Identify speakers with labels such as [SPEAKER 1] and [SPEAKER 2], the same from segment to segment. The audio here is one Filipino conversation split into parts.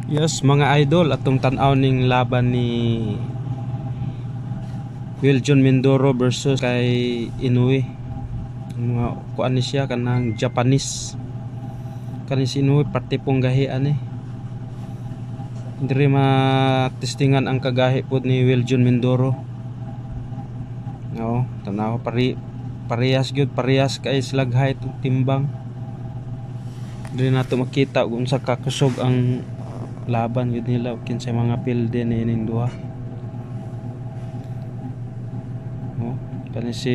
[SPEAKER 1] Yes mga idol, atong tan-aw ning laban ni Wiljon Mindoro versus kay Inoue. Mga kuan ni siya kanang Japanese. Kani si Inoue parte pong gahian eh. Diri matestingan ang kagahi pod ni Wiljon Mindoro. No, tanaw parehas gyud, parehas kay slag height ug timbang. Diri nato makita kung unsa ka kusog ang laban yun nila kinsay mga pilde ni ining duha. Kani si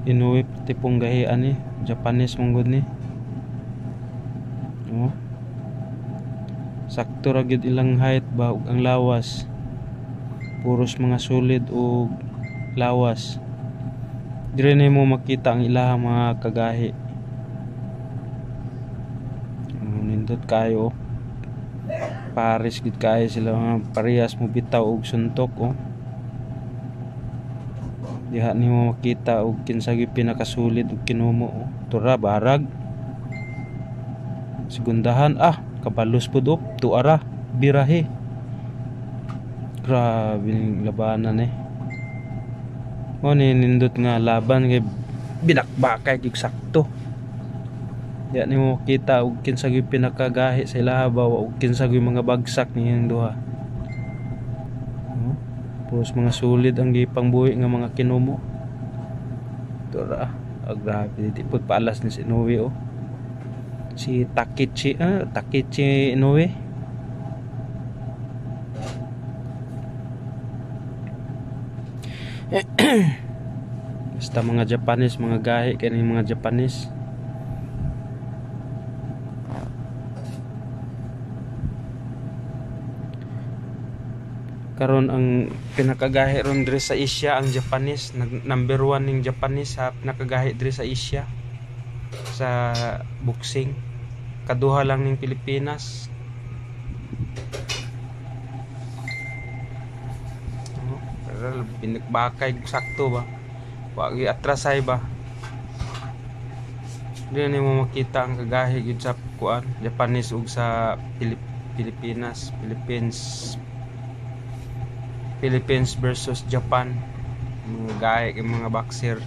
[SPEAKER 1] Inoue tipong gahian ni Japanese mong gud ni. Sakto ra gyud ilang height ba ug ang lawas puros mga solid ug lawas. Dire na mo makita ang ilahang mga kagahi. Nindot kayo pares gid kayo sila, mga parehas mo bitaw og suntok diha nimo makita og kinsa gyud pinakasulid og kinumo tura barag segundahan kabalos pud tuara birahe. Grabe ning labanan ni nindot nga laban kay binakbakay gyud sakto. Diha nimo makita og kinsa gyud pinakagahi sa ilabaw og kinsa gyud mga bagsak niyang duha. Puros mga sulid ang gipangbuhi nga mga kinumo. Tura, grabe di pud paalas ni si Inoue si Takechi Inoue. Basta mga Japanese, mga gahi kay mga Japanese. Karon ang pinakagahi ron diri sa Asia ang Japanese, number 1 ning Japanese sa pinakagahi diri sa Asia sa boxing. Kaduha lang ning Pilipinas. Pero binakbakay sakto ba, wagi atrasay ba. Dili nimo makita ang kagahi gyud sa kuan Japanese ug sa Philippines versus Japan. Mga gahi kay mga boxer.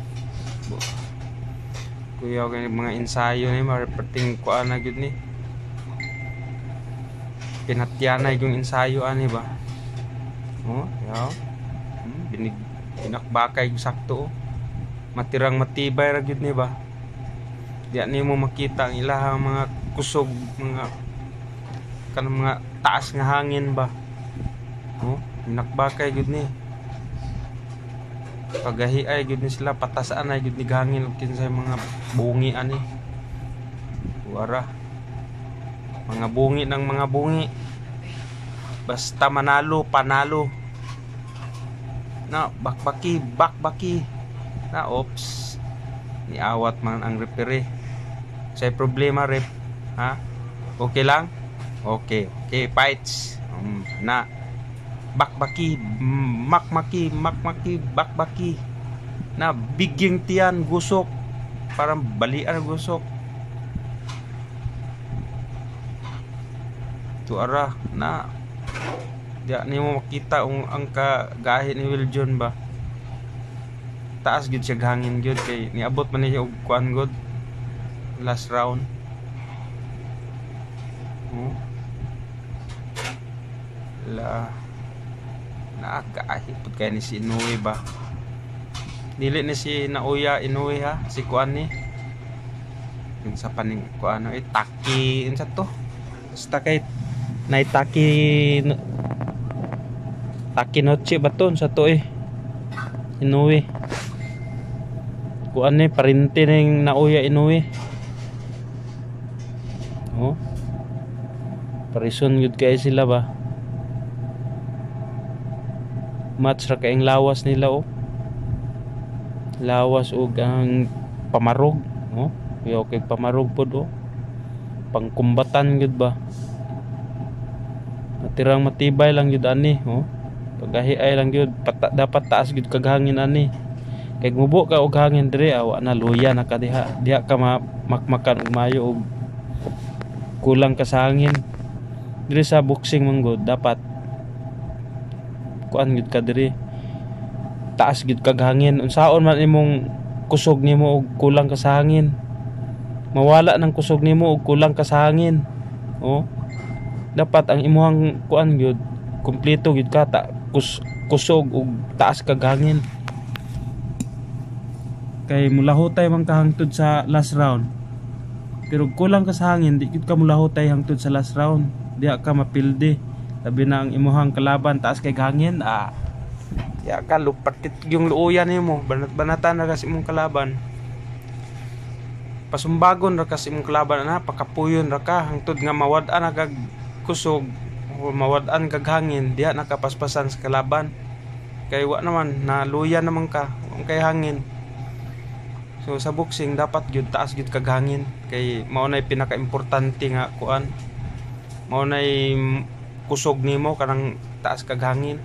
[SPEAKER 1] Kuya kay mga ensayo ni mareperting kuan na gyud ni. Pinatyanay yung ensayo ani ba. Yaw. Binakbakay sakto. Matirang matibay ra gyud ni ba. Diya nimo makita ang ilahang mga kusog, mga kanang mga taas nga hangin ba. Nakbakay gud ni pagahiay gud ni sila, patasaan ay gud ni gangin ug kinsay mga bungi ani wara mga bungi ng mga bungi basta panalo na bakbaki na ops niawat man ang referee. Say problema ref okay lang okay fights na bakbaki na biging tiyan gusok parang balian gusok tuara na diya nimo makita ang kagahi ni Wiljon ba taas gud siya hangin gud kay niabot man niya og kuan gud last round. Nakakahipot kaya ni si Inoue ba. Dili ni si Inoue si kuan ni yung sa paning kuan Taki unsa to basta kay Takinochi baton sa to Inoue kuan ni parinte ning Inoue parison gud kay sila ba. Match ra kaing lawas nila lawas og ang pamarog kuya okay pamarog pod pangkumbatan gud ba. Matirang matibay lang gud ani pagahiay lang gud dapat taas gud kag hangin ani kay ngubo ka og hangin dire awa na luya na ka diha ka makmakan og mayo og kulang ka sa hangin Diri sa boxing manggod dapat kuan gid ka diri, taas gid kag hangin. Unsaon man imong kusog nimo og kulang ka sa hangin, mawala ng kusog nimo og kulang ka sa hangin. Dapat ang imong kuan gyud kumpleto gyud ka, kusog og taas kag hangin. Kay mulahutay man ka hangtod sa last round, pero kulang ka sa hangin, di gyud ka mulahutay hangtod sa last round, diha ka mapildi. Labi na ang imuhang kalaban taas kay hangin, ya ka lupatit yung luuyan nimo, banat-banatan ra kasi imong kalaban, pasumbagon ra kasi imong kalaban, pakapuyon ra ka hangtod nga mawad-an kag kusog o mawad-an kag hangin, diha nakapaspasan sa kalaban. Kay wa naman naluya naman ka kay hangin. So sa boxing dapat gyud taas gyud kag hangin, kay mao nay pinaka-importante nga kuan, mao nay kusog nimo kanang taas kag hangin.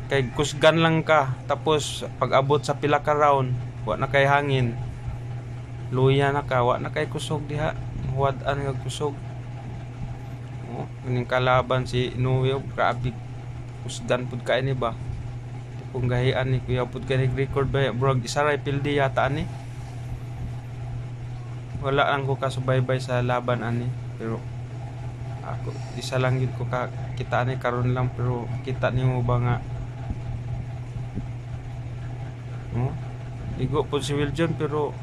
[SPEAKER 1] Kay kusgan lang ka tapos pag abot sa pila ka round wa na kay hangin, luya na ka, wa na kay kusog diha, wad-an nga kusog. Kaning kalaban si Inoue, grabe kusgan pud kay ni ba, kung gahian ni kuya pud kay record ba bro, isa ra pildi yata ani. Wala lang ko kasubaybay sa laban ani, pero ako isa lang yun ko kita ni karon lang, pero kita nimo ba nga igo po si Wiljon, pero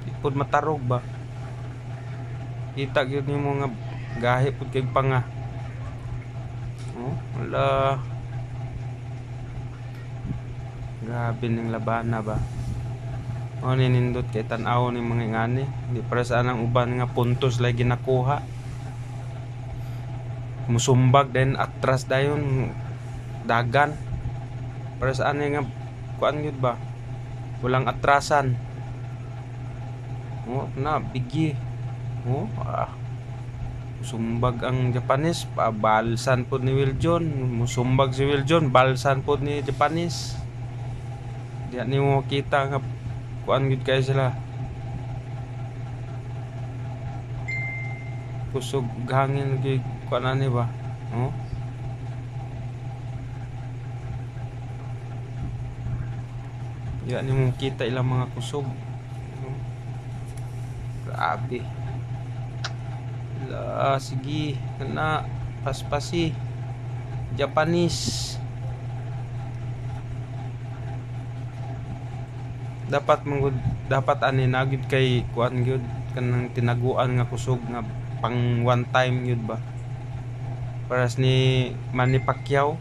[SPEAKER 1] ipod matarog ba, kita gyud nimo nga gahi pud kay panga. Wala, grabe ning labana ba. Ninindot kay tan-aw ni mga ngani, di para sa anang uban nga puntos lagi nakuha, musumbag din atras dayon dagan, para sa ani nga kuan gyud ba, walang atrasan. Na bigi sumbag ang Japanese, balsan po ni Wiljon, musumbag si Wiljon, balsan po ni Japanese. Di ni mo makita nga kuan gud kay sila, kusog hangin gyud kuan ani ba. Di ni mo makita ilang mga kusog. Grabe. Sige kana paspasi Japanese. Dapat ani nagid kay kuan gyud kanang tinaguan nga kusog nga pang one time gyud ba, paras ni Manny Pacquiao.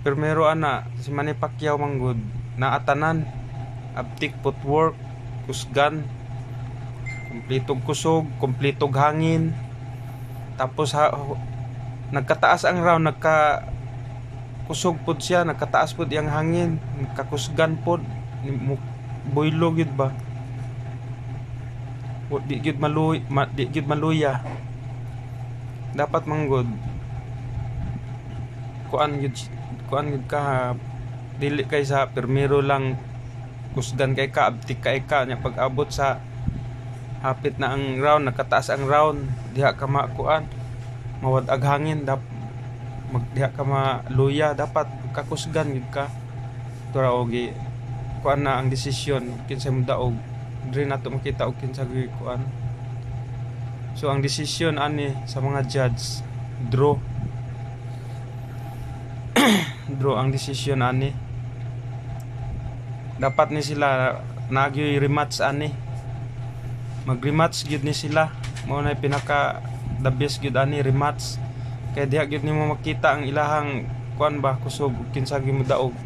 [SPEAKER 1] Primero ana si Manny Pacquiao manggod naatanan, abtik footwork, kusgan, kumpletong kusog, kumpletong hangin. Tapos nagkataas ang round, kusog pod siya, nagkataas pod yang hangin, nagkakusgan pod, boylo gyud ba, di gyud maluya. Dapat manggod kuan gyud ka, dili kay sa primero lang kusgan kay ka, abtik kay ka nya, pag abot sa hapit na ang round, nakataas ang round, diha ka makuan, mawad-ag hangin, diha ka maluya, dapat kakusgan gid ka. Tura ogi kuan na ang desisyon kinsa mo daog, diri nato makita og kinsa gyud kuan. So ang desisyon ani sa mga judge, draw. Draw ang desisyon ani. Dapat ni sila nagyoy rematch ani, mag-rematch gyud ni sila, mao na pinaka the best gyud ani, rematch. Kaya diha gyud nimo makita ang ilahang kuan ba, kusog kinsa gyud mo daog.